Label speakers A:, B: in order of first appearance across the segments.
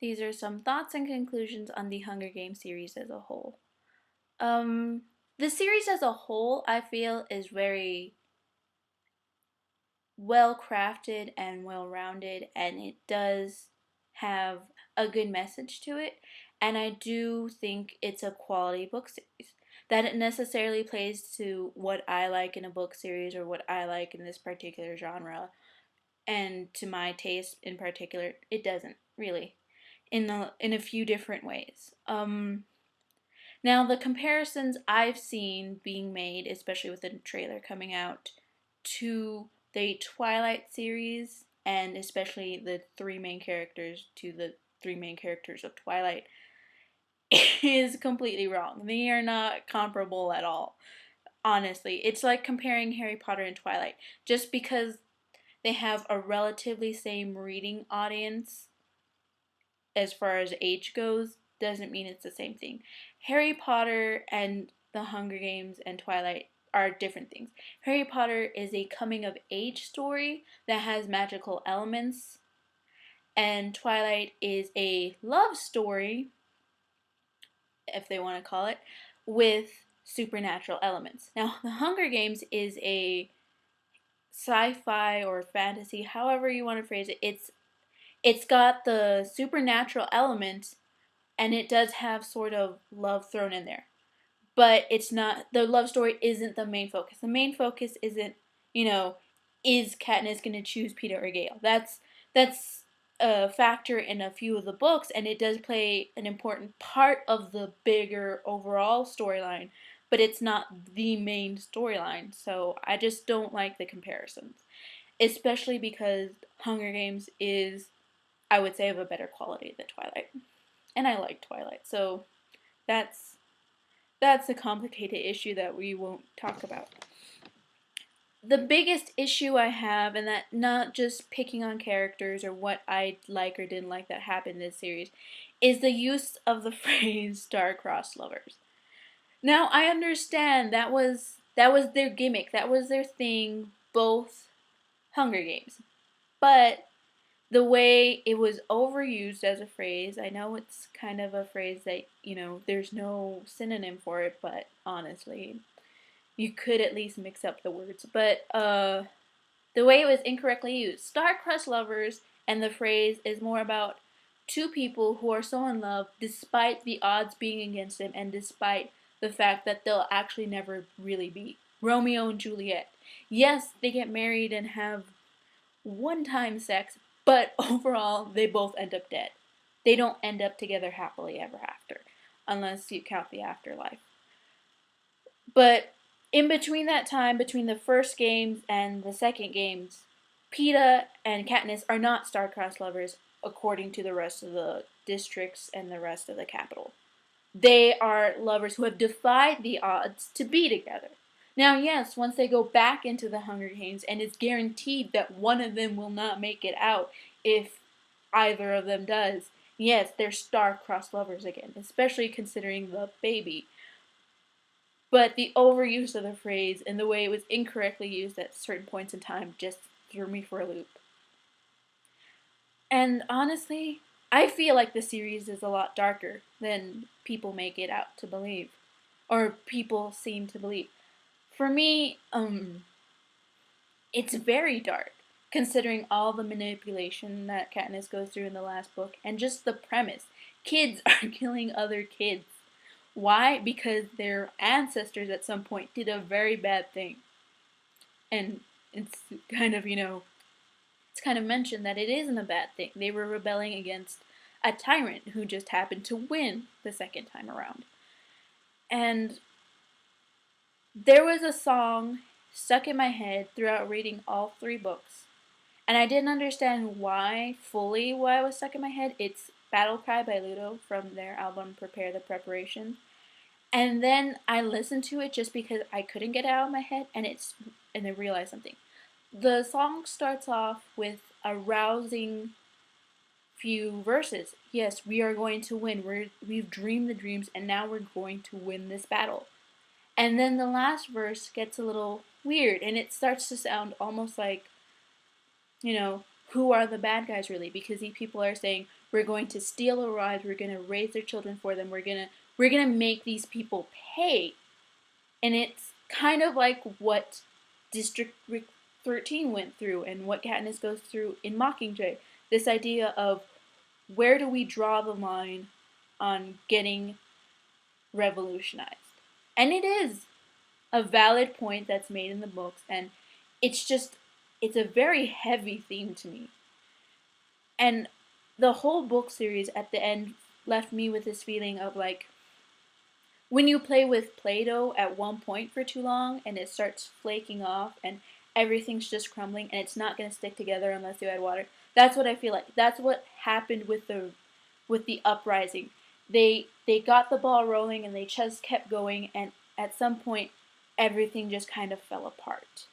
A: These are some thoughts and conclusions on the Hunger Games series as a whole. Um, the series as a whole, I feel, is very well crafted and well rounded, and it does have a good message to it. And I do think it's a quality book series. That it necessarily plays to what I like in a book series or what I like in this particular genre, and to my taste in particular, it doesn't really. In a few different ways. Now the comparisons I've seen being made, especially with the trailer coming out, to the Twilight series, and especially the three main characters to the three main characters of Twilight, is completely wrong. They are not comparable at all. Honestly, it's like comparing Harry Potter and Twilight. Just because they have a relatively same reading audience as far as age goes doesn't mean it's the same thing. Harry Potter and The Hunger Games and Twilight are different things. Harry Potter is a coming of age story that has magical elements, and Twilight is a love story, if they want to call it, with supernatural elements. Now, The Hunger Games is a sci-fi or fantasy, however you want to phrase it. It's got the supernatural element, and it does have sort of love thrown in there. But it's not, the love story isn't the main focus. The main focus isn't, you know, is Katniss going to choose Peeta or Gale? That's a factor in a few of the books, and it does play an important part of the bigger overall storyline, but it's not the main storyline. So I just don't like the comparisons, especially because Hunger Games is, I would say, of a better quality than Twilight, and I like Twilight. So that's that's a complicated issue that we won't talk about. The biggest issue I have, and that not just picking on characters or what I like or didn't like that happened in this series, is the use of the phrase star-crossed lovers. Now I understand that was their gimmick, that was their thing, both Hunger Games. But the way it was overused as a phrase, I know it's kind of a phrase that, there's no synonym for it, but honestly, you could at least mix up the words. But the way it was incorrectly used, star-crossed lovers, and the phrase is more about two people who are so in love despite the odds being against them and despite the fact that they'll actually never really be. Romeo and Juliet. Yes, they get married and have one-time sex, but overall they both end up dead. They don't end up together happily ever after, unless you count the afterlife. But in between that time, between the first games and the second games, Peeta and Katniss are not star-crossed lovers according to the rest of the districts and the rest of the capital. They are lovers who have defied the odds to be together. Now, yes, once they go back into the Hunger Games, and it's guaranteed that one of them will not make it out if either of them does, yes, they're star-crossed lovers again, especially considering the baby. But the overuse of the phrase and the way it was incorrectly used at certain points in time just threw me for a loop. And honestly, I feel like the series is a lot darker than people make it out to believe, or people seem to believe. For me, it's very dark, considering all the manipulation that Katniss goes through in the last book, and just the premise. Kids are killing other kids. Why? Because their ancestors at some point did a very bad thing. And it's kind of, it's kind of mentioned that it isn't a bad thing. They were rebelling against a tyrant who just happened to win the second time around. And there was a song stuck in my head throughout reading all three books. And I didn't understand why it was stuck in my head. It's Battle Cry by Ludo from their album Prepare the Preparation. And then I listened to it just because I couldn't get it out of my head, and I realized something. The song starts off with a rousing few verses. Yes, we are going to win. We've dreamed the dreams, and now we're going to win this battle. And then the last verse gets a little weird, and it starts to sound almost like, who are the bad guys really? Because these people are saying, We're going to steal their wives. We're going to raise their children for them. We're gonna make these people pay. And it's kind of like what District 13 went through and what Katniss goes through in Mockingjay. This idea of where do we draw the line on getting revolutionized? And it is a valid point that's made in the books, and it's just, it's a very heavy theme to me. And the whole book series at the end left me with this feeling of like, when you play with Play-Doh at one point for too long and it starts flaking off and everything's just crumbling and it's not going to stick together unless you add water. That's what I feel like. That's what happened with the uprising. They got the ball rolling and they just kept going, and at some point everything just kind of fell apart.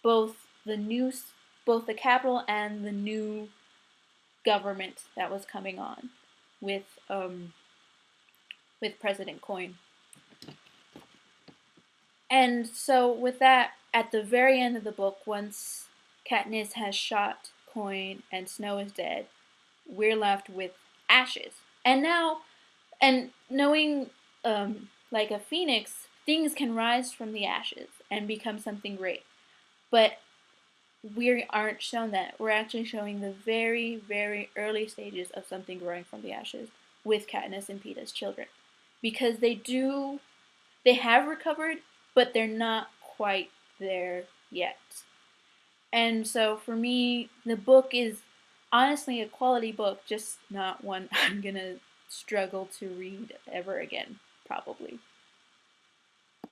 A: Both the new both the capital and the new government that was coming on with President Coin. And so with that, at the very end of the book, once Katniss has shot Coin and Snow is dead, we're left with ashes. And now, and knowing like a phoenix, things can rise from the ashes and become something great. But we aren't shown that. We're actually showing the very, very early stages of something growing from the ashes with Katniss and Peeta's children. Because they have recovered, but they're not quite there yet. And so for me, the book is honestly a quality book, just not one I'm gonna struggle to read ever again, probably.